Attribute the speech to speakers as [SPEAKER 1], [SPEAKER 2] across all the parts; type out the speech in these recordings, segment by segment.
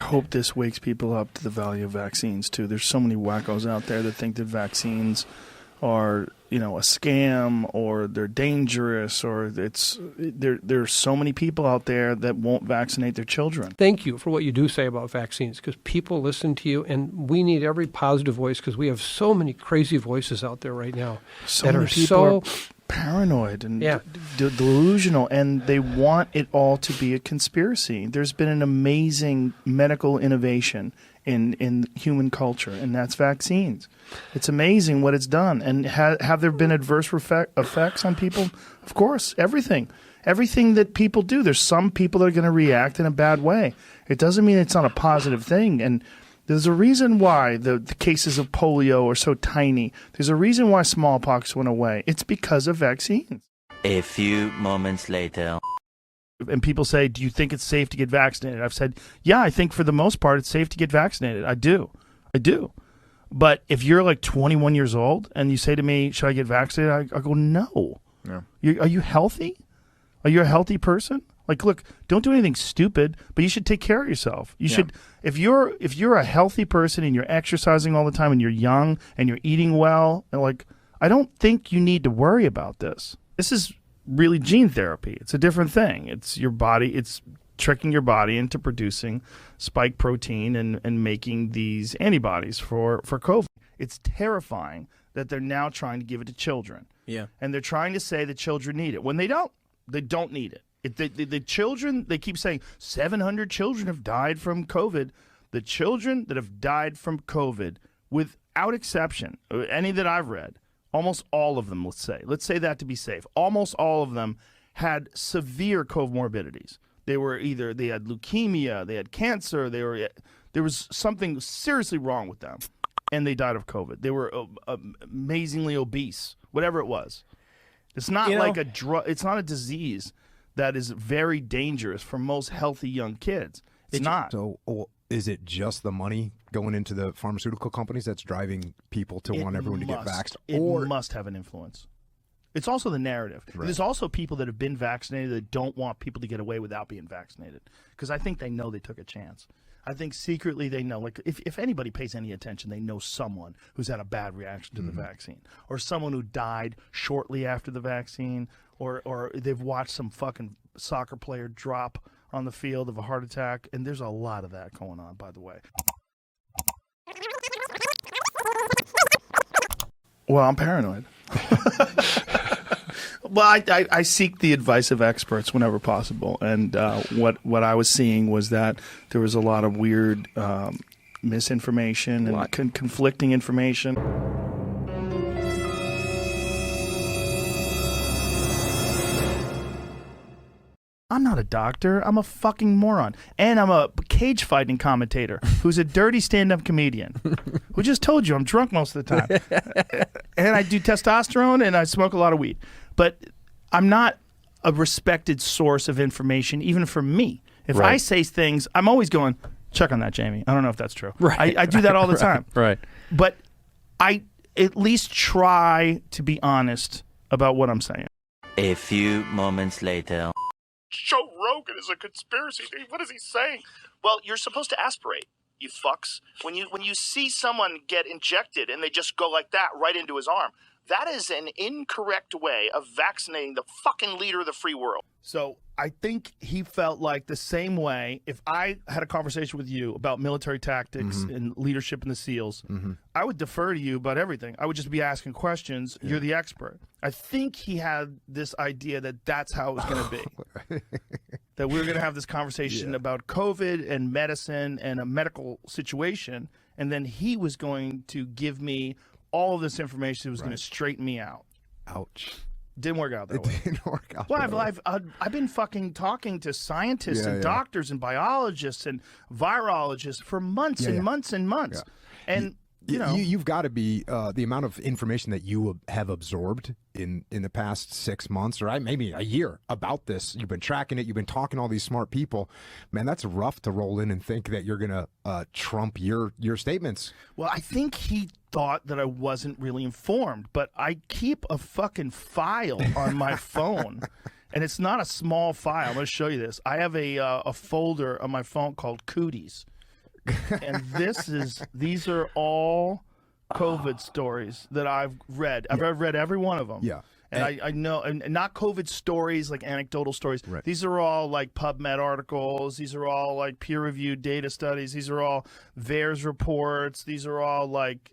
[SPEAKER 1] hope this wakes people up to the value of vaccines too. There's so many wackos out there that think that vaccines are, a scam, or they're dangerous, or there's so many people out there that won't vaccinate their children.
[SPEAKER 2] Thank you for what you do say about vaccines, because people listen to you, and we need every positive voice, because we have so many crazy voices out there right now
[SPEAKER 1] that are so paranoid and delusional, and they want it all to be a conspiracy. There's been an amazing medical innovation in human culture, and that's vaccines. It's amazing what it's done. And have there been adverse effects on people? Of course, everything that people do. There's some people that are going to react in a bad way. It doesn't mean it's not a positive thing. And there's a reason why the cases of polio are so tiny. There's a reason why smallpox went away. It's because of vaccines.
[SPEAKER 3] A few moments later.
[SPEAKER 1] And people say, do you think it's safe to get vaccinated? I've said, yeah, I think for the most part it's safe to get vaccinated. I do. But if you're like 21 years old and you say to me, should I get vaccinated? I go, no. Yeah. Are you healthy? Are you a healthy person? Like, look, don't do anything stupid, but you should take care of yourself. You should, if you're a healthy person and you're exercising all the time and you're young and you're eating well, and like, I don't think you need to worry about this. This is really gene therapy. It's a different thing. It's your body. It's tricking your body into producing spike protein and making these antibodies for COVID. It's terrifying that they're now trying to give it to children.
[SPEAKER 4] Yeah.
[SPEAKER 1] And they're trying to say that children need it when they don't. They don't need it. The children, they keep saying 700 children have died from COVID. The children that have died from COVID, without exception, any that I've read, almost all of them, let's say that to be safe, almost all of them had severe comorbidities. They had leukemia, they had cancer, there was something seriously wrong with them, and they died of COVID. They were amazingly obese, whatever it was. It's not like a drug. It's not a disease that is very dangerous for most healthy young kids. It's not.
[SPEAKER 5] So is it just the money going into the pharmaceutical companies that's driving people to want everyone to get vaxxed?
[SPEAKER 1] It must have an influence. It's also the narrative. Right. There's also people that have been vaccinated that don't want people to get away without being vaccinated, because I think they know they took a chance. I think secretly they know, like, if anybody pays any attention, they know someone who's had a bad reaction to the vaccine, or someone who died shortly after the vaccine, or they've watched some fucking soccer player drop on the field of a heart attack, and there's a lot of that going on, by the way. Well, I'm paranoid. Well, I seek the advice of experts whenever possible, and what I was seeing was that there was a lot of weird misinformation and conflicting information. I'm not a doctor. I'm a fucking moron. And I'm a cage fighting commentator who's a dirty stand-up comedian who just told you I'm drunk most of the time. And I do testosterone and I smoke a lot of weed. But I'm not a respected source of information, even for me. If I say things, I'm always going, check on that, Jamie. I don't know if that's true.
[SPEAKER 4] Right.
[SPEAKER 1] I do that all the time.
[SPEAKER 4] Right.
[SPEAKER 1] But I at least try to be honest about what I'm saying.
[SPEAKER 3] A few moments later.
[SPEAKER 1] Joe Rogan is a conspiracy theorist. What is he saying? Well, you're supposed to aspirate, you fucks. When you see someone get injected and they just go like that right into his arm, that is an incorrect way of vaccinating the fucking leader of the free world. So I think he felt like the same way if I had a conversation with you about military tactics and leadership in the SEALs, I would defer to you about everything. I would just be asking questions. Yeah. You're the expert. I think he had this idea that that's how it was going to be. That we were going to have this conversation about COVID and medicine and a medical situation, and then he was going to give me all of this information that was going to straighten me out.
[SPEAKER 5] Ouch.
[SPEAKER 1] Didn't work out that way.
[SPEAKER 5] It didn't work out.
[SPEAKER 1] Well, I've been fucking talking to scientists and doctors and biologists and virologists for months and months and months. Yeah. And
[SPEAKER 5] you've got to be the amount of information that you have absorbed in the past 6 months or maybe a year about this. You've been tracking it. You've been talking to all these smart people. Man, that's rough to roll in and think that you're going to trump your statements.
[SPEAKER 1] Well, I think he thought that I wasn't really informed, but I keep a fucking file on my phone, and it's not a small file. I'm going to show you this. I have a folder on my phone called Cooties. And these are all COVID stories that I've read. I've read every one of them.
[SPEAKER 5] Yeah.
[SPEAKER 1] And I know, and not COVID stories, like anecdotal stories.
[SPEAKER 5] Right.
[SPEAKER 1] These are all like PubMed articles. These are all like peer-reviewed data studies. These are all VAERS reports. These are all like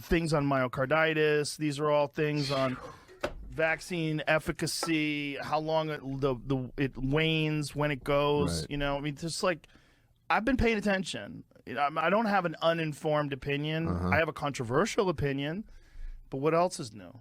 [SPEAKER 1] things on myocarditis. These are all things on vaccine efficacy, how long it wanes, when it goes.
[SPEAKER 5] Right.
[SPEAKER 1] You know, I mean, just like I've been paying attention. You know, I don't have an uninformed opinion. I have a controversial opinion. But what else is new?